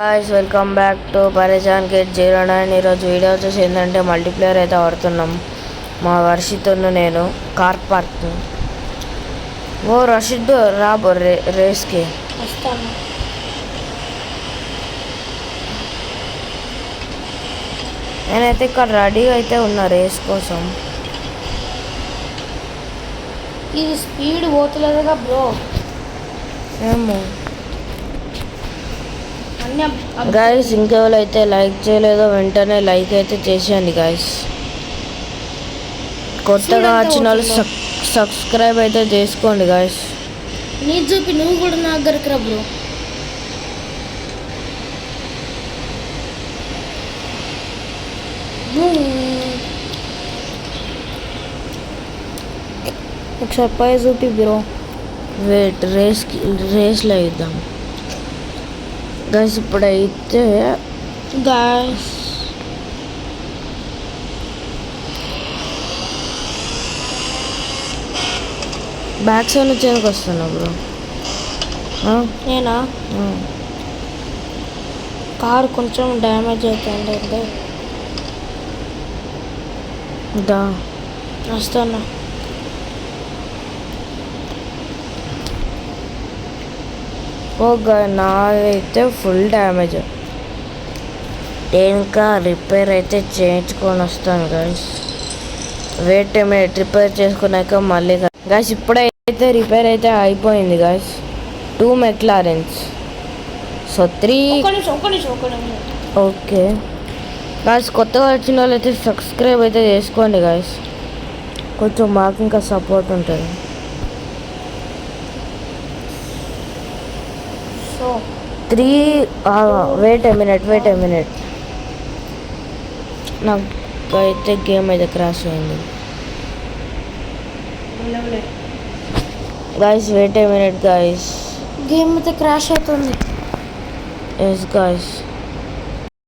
Guys welcome back to పరేషాన్ kid 09. ఈరోజు video వచ్చేసి ఏంటంటే మల్టీప్లేయర్ అయితే ఆడుతున్నాం మా వర్షిత్ను నేను కార్ పార్క్. ఓ రషిద్ రాబో రేస్కి వస్తాను. నేనైతే ఇక్కడ రెడీగా అయితే ఉన్నా రేస్ కోసం. ఇది స్పీడ్ పోతలేదుగా బ్రో. ఏమో గాయస్, ఇంకెవరైతే లైక్ చేయలేదో వెంటనే లైక్ అయితే చేసేయండి గాయస్. కొత్తగా వచ్చిన వాళ్ళు సబ్స్క్రైబ్ అయితే చేసుకోండి గాయస్. నీ చూపి నువ్వు కూడా నా దగ్గరికి రా బ్రో. ఒకసారి పై చూపి బ్రో. వెయిట్ రేస్లో ఇద్దాం గాయస్. ఇప్పుడైతే గాయస్ బ్యాక్ సైడ్ నుంచి ఎందుకు వస్తున్నా బ్రో? నేనా కారు కొంచెం డ్యామేజ్ అవుతుంది. దా వస్తున్నా. నాదైతే ఫుల్ డ్యామేజ్. నేను ఇంకా రిపేర్ అయితే చేయించుకొని వస్తాను గాయస్. వెయిట్ మినిట్, రిపేర్ చేసుకున్నాక మళ్ళీ గాయస్. ఇప్పుడైతే రిపేర్ అయితే అయిపోయింది guys. 2 Maclaurin's. So 3. Okay guys, కొత్తగా వచ్చిన వాళ్ళు అయితే సబ్స్క్రైబ్ అయితే చేసుకోండి గాయస్. కొంచెం మాకు ఇంకా సపోర్ట్ ఉంటుంది. 3 వెయిట్ ఏ మినిట్. నాకు అయితే గేమ్ అయితే క్రాష్ అయింది guys. Wait a minute guys. Game అయితే క్రాష్ అవుతుంది. Yes guys.